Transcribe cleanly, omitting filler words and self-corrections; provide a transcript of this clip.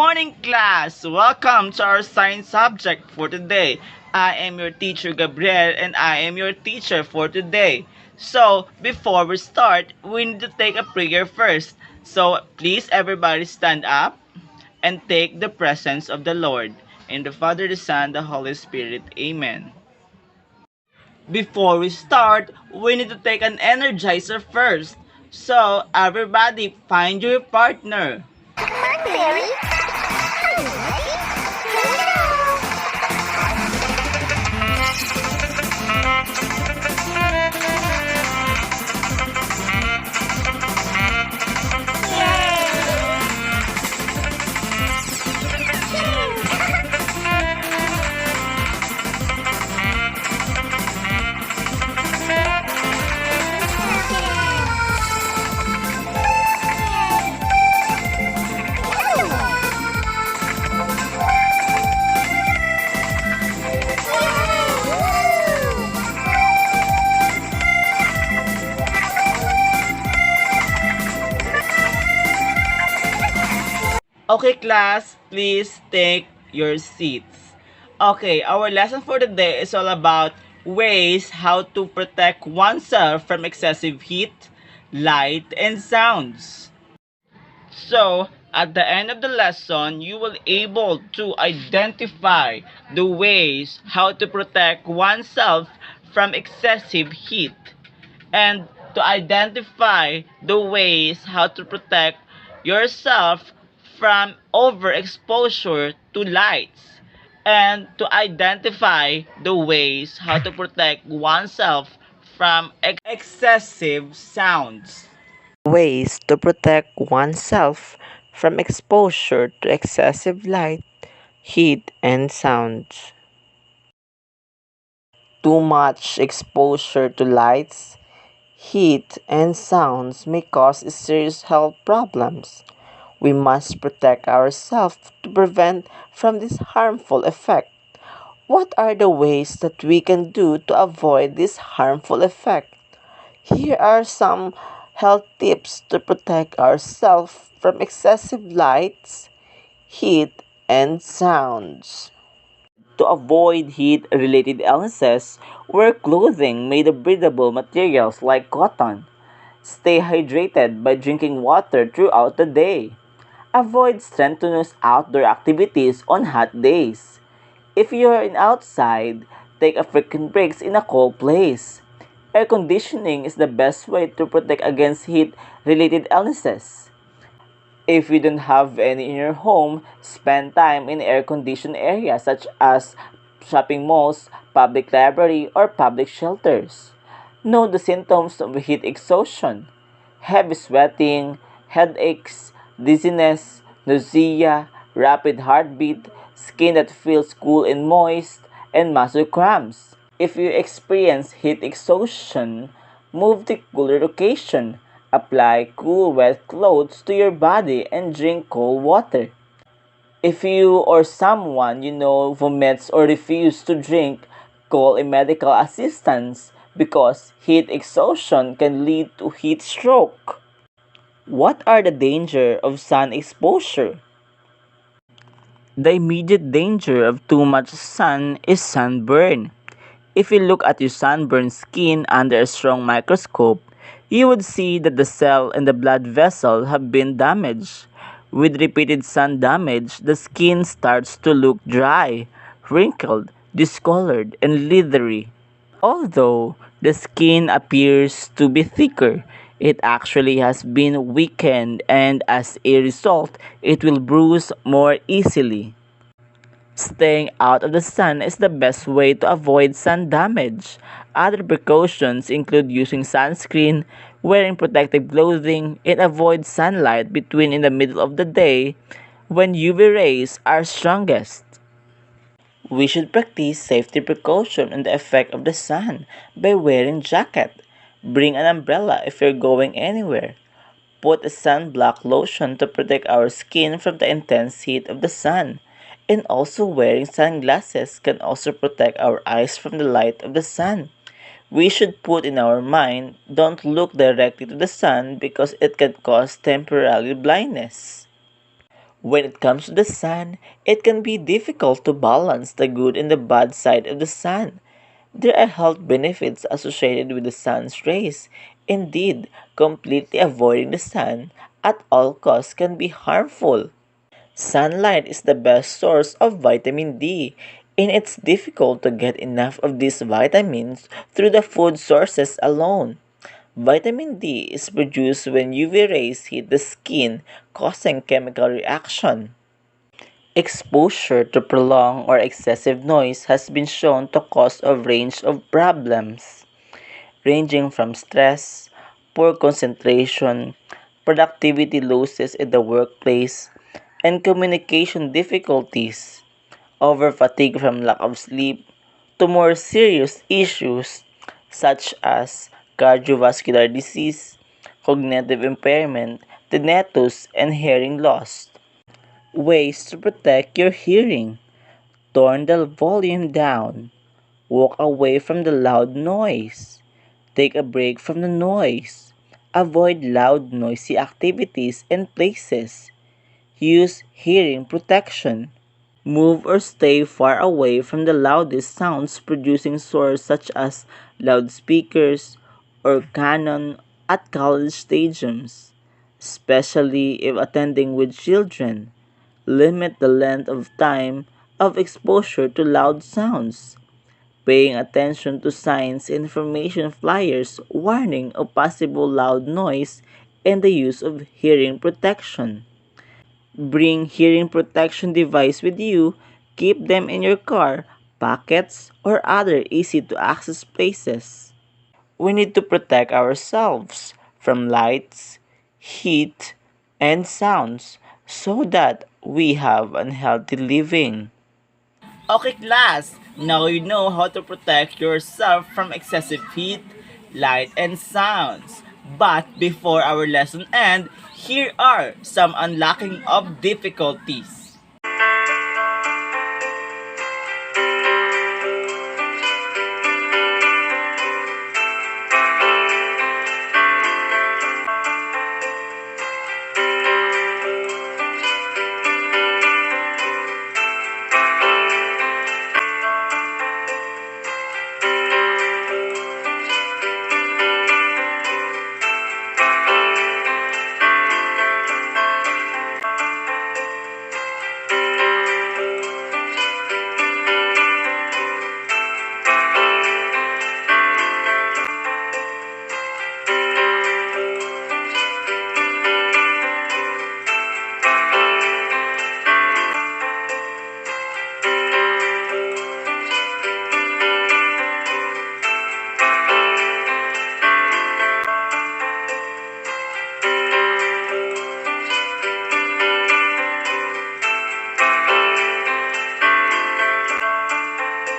morning, class! Welcome to our science subject for today. I am your teacher, Gabriel, and I am your teacher for today. So, before we start, we need to take a prayer first. So, please, everybody stand up and take the presence of the Lord. In the Father, the Son, the Holy Spirit. Amen. Before we start, we need to take an energizer first. So, everybody, find your partner. Okay, class, please take your seats. Okay, our lesson for today is all about ways how to protect oneself from excessive heat, light, and sounds. So, at the end of the lesson, you will able to identify the ways how to protect oneself from excessive heat and to identify the ways how to protect yourself from overexposure to lights and to identify the ways how to protect oneself from excessive sounds. Ways to protect oneself from exposure to excessive light, heat, and sounds. Too much exposure to lights, heat, and sounds may cause serious health problems. We must protect ourselves to prevent from this harmful effect. What are the ways that we can do to avoid this harmful effect? Here are some health tips to protect ourselves from excessive lights, heat, and sounds. To avoid heat-related illnesses, wear clothing made of breathable materials like cotton. Stay hydrated by drinking water throughout the day. Avoid strenuous outdoor activities on hot days. If you are outside, take a frequent breaks in a cold place. Air conditioning is the best way to protect against heat-related illnesses. If you don't have any in your home, spend time in air-conditioned areas such as shopping malls, public library, or public shelters. Know the symptoms of heat exhaustion: heavy sweating, headaches, dizziness, nausea, rapid heartbeat, skin that feels cool and moist, and muscle cramps. If you experience heat exhaustion, move to cooler location. Apply cool wet clothes to your body and drink cold water. If you or someone you know vomits or refuses to drink, call a medical assistance because heat exhaustion can lead to heat stroke. What are the dangers of sun exposure? The immediate danger of too much sun is sunburn. If you look at your sunburned skin under a strong microscope, you would see that the cell and the blood vessel have been damaged. With repeated sun damage, the skin starts to look dry, wrinkled, discolored, and leathery. Although the skin appears to be thicker, it actually has been weakened, and as a result, it will bruise more easily. Staying out of the sun is the best way to avoid sun damage. Other precautions include using sunscreen, wearing protective clothing, and avoid sunlight between in the middle of the day when UV rays are strongest. We should practice safety precaution and the effect of the sun by wearing jacket. Bring an umbrella if you're going anywhere. Put a sunblock lotion to protect our skin from the intense heat of the sun. And also wearing sunglasses can also protect our eyes from the light of the sun. We should put in our mind, don't look directly to the sun because it can cause temporary blindness. When it comes to the sun, it can be difficult to balance the good and the bad side of the sun. There are health benefits associated with the sun's rays. Indeed, completely avoiding the sun at all costs can be harmful. Sunlight is the best source of vitamin D, and it's difficult to get enough of these vitamins through the food sources alone. Vitamin D is produced when UV rays hit the skin, causing chemical reaction. Exposure to prolonged or excessive noise has been shown to cause a range of problems, ranging from stress, poor concentration, productivity losses in the workplace, and communication difficulties, over fatigue from lack of sleep, to more serious issues such as cardiovascular disease, cognitive impairment, tinnitus, and hearing loss. Ways to protect your hearing: turn the volume down, walk away from the loud noise, take a break from the noise, avoid loud, noisy activities and places, use hearing protection. Move or stay far away from the loudest sounds producing source such as loudspeakers or cannon at college stadiums, especially if attending with children. Limit the length of time of exposure to loud sounds. Paying attention to signs and information flyers warning of possible loud noise and the use of hearing protection. Bring hearing protection device with you. Keep them in your car, pockets, or other easy to access places. We need to protect ourselves from lights, heat, and sounds so that we have unhealthy living. Okay, class. Now you know how to protect yourself from excessive heat, light, and sounds. But before our lesson end, here are some unlocking of difficulties.